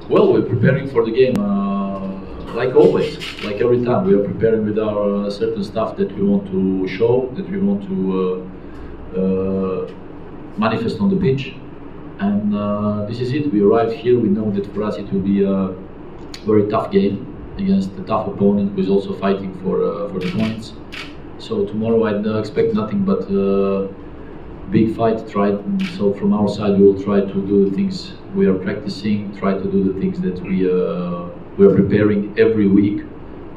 Well, we're preparing for the game like always, like every time. We are preparing with our certain stuff that we want to show, that we want to manifest on the pitch. And this is it. We arrived here. We know that for us it will be a very tough game against a tough opponent who is also fighting for the points. So tomorrow I expect nothing but big fight. So from our side we will try to do the things we are practicing, try to do the things that we are preparing every week,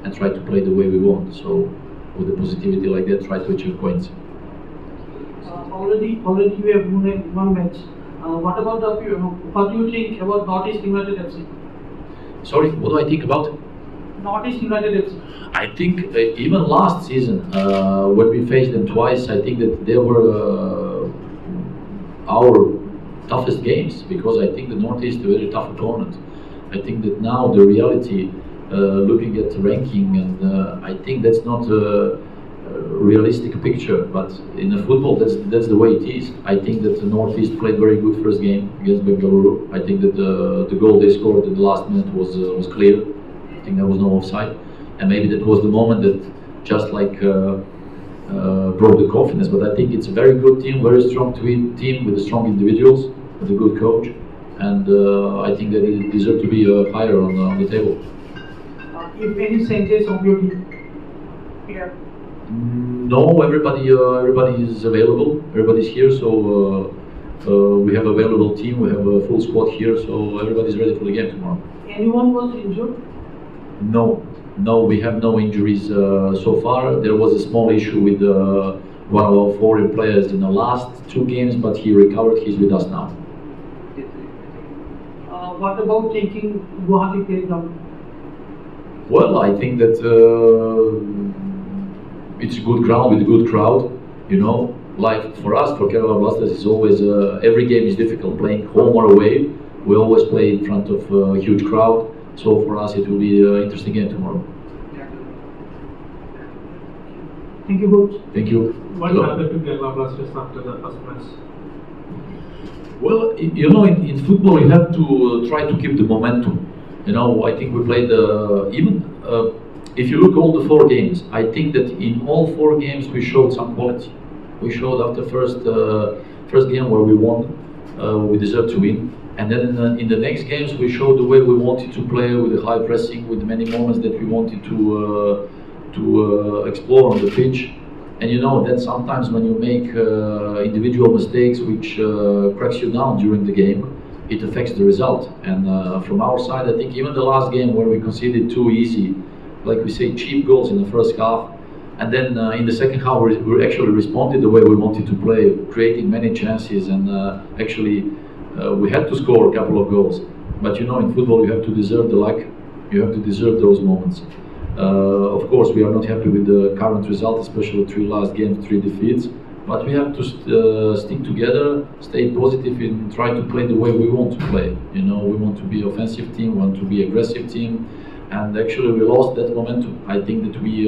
and try to play the way we want. So with the positivity like that, try to achieve points. Already we have won one match. What about what do you think about Northeast United FC? Sorry, what do I think about? Northeast United FC. I think even last season, when we faced them twice, I think that they were our toughest games, because I think the Northeast is a very tough opponent. I think that now the reality, looking at the ranking, and I think that's not a realistic picture, but in a football that's the way it is. I think that the Northeast played very good first game against Bengaluru. I think that the goal they scored in the last minute was clear. I think there was no offside, and maybe that was the moment that just like broke the confidence. But I think it's a very good team, very strong team with strong individuals, with a good coach, and I think that it deserves to be higher on the table. If any changes of your team here? No, everybody is available. Everybody's here, so we have available team. We have a full squad here, so everybody's ready for the game tomorrow. Anyone was injured? No, we have no injuries so far. There was a small issue with one of our foreign players in the last two games, but he recovered. He's with us now. What about taking Guwahati place down? Well, I think that it's a good ground with a good crowd. You know, like for us, for Kerala Blasters, it's always every game is difficult. Playing home or away, we always play in front of a huge crowd. So for us, it will be an interesting game tomorrow. Thank you both. Thank you. What happened to Kerala Blasters after the first match? Well, you know, in football, you have to try to keep the momentum. You know, I think we played if you look all the four games, I think that in all four games we showed some quality. We showed after first game where we won, we deserved to win. And then in the next games we showed the way we wanted to play, with the high pressing, with many moments that we wanted to explore on the pitch. And you know that sometimes when you make individual mistakes which cracks you down during the game, it affects the result. And from our side, I think even the last game where we conceded two easy, like we say, cheap goals in the first half, and then in the second half we actually responded the way we wanted to play, creating many chances, and actually we had to score a couple of goals. But you know, in football you have to deserve the luck, you have to deserve those moments. Of course, we are not happy with the current result, especially three last games, 3 defeats. But we have to stick together, stay positive, and try to play the way we want to play. You know, we want to be offensive team, we want to be aggressive team, and actually we lost that momentum. I think that we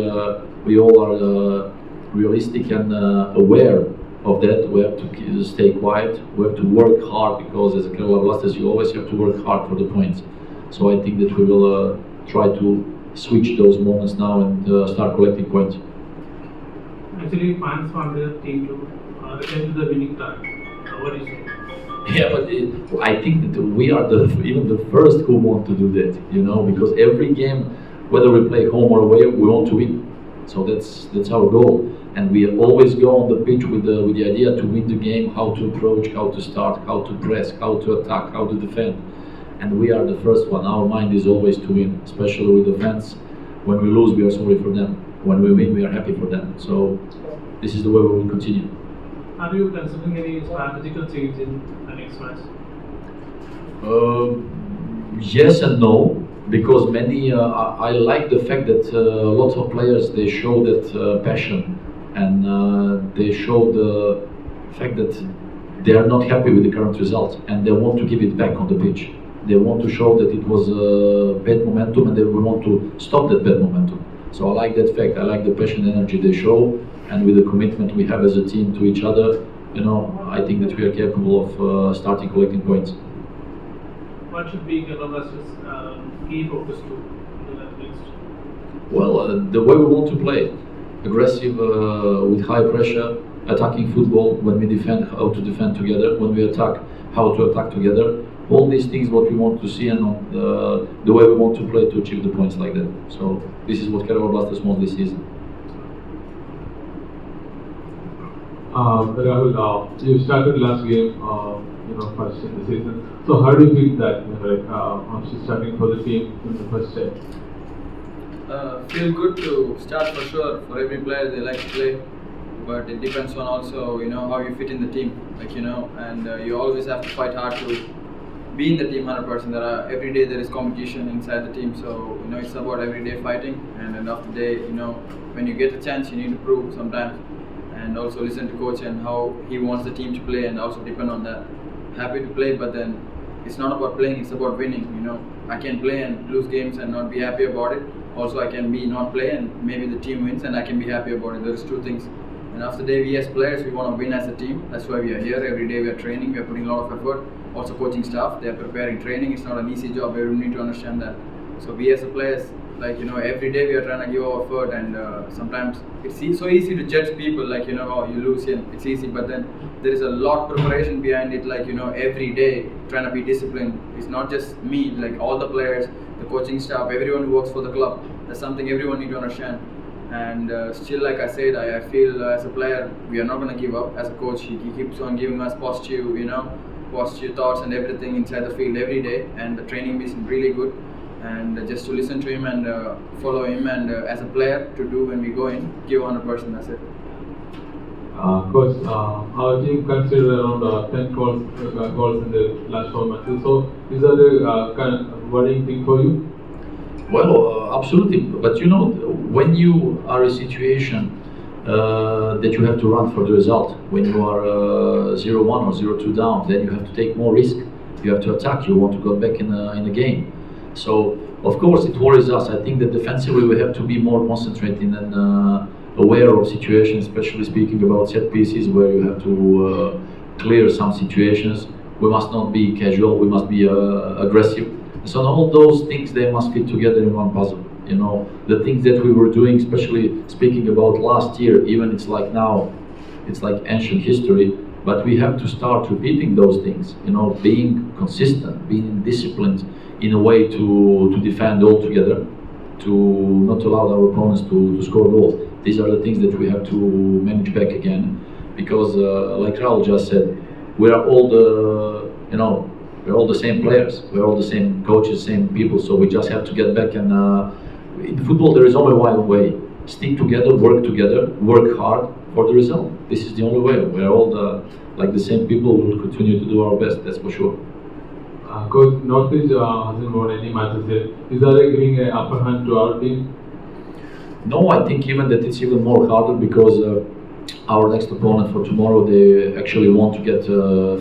all are realistic and aware of that. We have to stay quiet. We have to work hard, because as a Kerala Blasters, you always have to work hard for the points. So I think that we will try to switch those moments now and start collecting points. Actually, fans want their team to return to the winning track. What do you say? Yeah, but I think that we are even the first who want to do that. You know, because every game, whether we play home or away, we want to win. So that's our goal, and we always go on the pitch with the idea to win the game, how to approach, how to start, how to press, how to attack, how to defend. And we are the first one. Our mind is always to win, especially with the fans. When we lose, we are sorry for them. When we win, we are happy for them. So this is the way we will continue. Are you considering any strategical change in the next match? Yes and no, because many. I like the fact that lots of players, they show that passion, and they show the fact that they are not happy with the current results, and they want to give it back on the pitch. They want to show that it was a bad momentum, and they want to stop that bad momentum. So I like that fact. I like the passion and energy they show, and with the commitment we have as a team to each other, you know, I think that we are capable of starting collecting points. what should be Kerala's key focus to next? Well, the way we want to play, aggressive with high pressure, attacking football. When we defend, how to defend together. When we attack, how to attack together. All these things what we want to see, and the way we want to play to achieve the points like that. So this is what Kerala Blasters want this season. Rahul, you started last game, first in the season. So how do you feel that, once starting for the team in the first step? Feel good to start for sure. For every player, they like to play, but it depends on also how you fit in the team. And you always have to fight hard to be in the team 100%. Every day there is competition inside the team, so it's about every day fighting. And end of the day, when you get a chance, you need to prove sometimes, and also listen to coach and how he wants the team to play, and also depend on that. Happy to play, but then it's not about playing, it's about winning. I can play and lose games and not be happy about it. Also, I can be not play and maybe the team wins and I can be happy about it. There's two things. And after the day, we as players, we want to win as a team. That's why we are here. Every day we are training, we are putting a lot of effort. Also coaching staff, they are preparing training. It's not an easy job, everyone need to understand that. So we as a players, every day we are trying to give our effort, and sometimes it's so easy to judge people, oh, you lose and it's easy, but then there is a lot of preparation behind it, every day trying to be disciplined. It's not just me, all the players, the coaching staff, everyone who works for the club. That's something everyone need to understand. And still, like I said, I feel as a player, we are not going to give up. As a coach, he keeps on giving us positive thoughts and everything inside the field every day, and the training is really good. And just to listen to him and follow him, and as a player to do when we go in, give 100%. That's it. Coach, our team considered around 10 goals in the last 4 matches. So is that a kind of worrying thing for you? Well, absolutely. But when you are in a situation that you have to run for the result, when you are 0-1 or 0-2 down, then you have to take more risk. You have to attack. You want to go back in the game. So of course it worries us. I think that defensively we have to be more concentrated and aware of situations, especially speaking about set pieces where you have to clear some situations. We must not be casual. We must be aggressive. So all those things, they must fit together in one puzzle. The things that we were doing, especially speaking about last year, even it's like now, it's like ancient history. But we have to start repeating those things. Being consistent, being disciplined in a way to defend all together, to not allow our opponents to score goals. These are the things that we have to manage back again, because like Raul just said, we are all we're all the same players, we're all the same coaches, same people. So we just have to get back. And in football, there is only one way: stick together, work hard for the result. This is the only way. We're all the same people. Will continue to do our best. That's for sure. Coach, Northeast hasn't won any matches yet. Is that giving an upper hand to our team? No, I think even that it's even more harder, because our next opponent for tomorrow, they actually want to get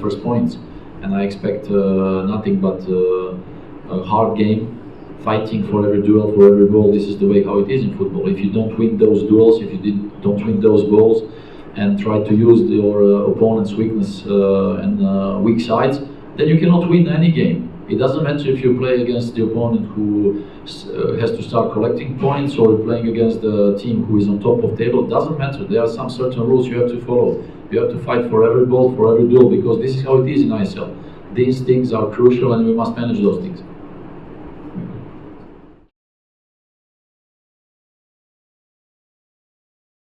first points, and I expect nothing but a hard game, fighting for every duel, for every goal. This is the way how it is in football. If you don't win those duels, if you don't win those goals, and try to use your opponent's weakness and weak sides, then you cannot win any game. It doesn't matter if you play against the opponent who has to start collecting points, or you're playing against the team who is on top of the table. It doesn't matter. There are some certain rules you have to follow. You have to fight for every ball, for every duel, because this is how it is in ISL. These things are crucial, and we must manage those things.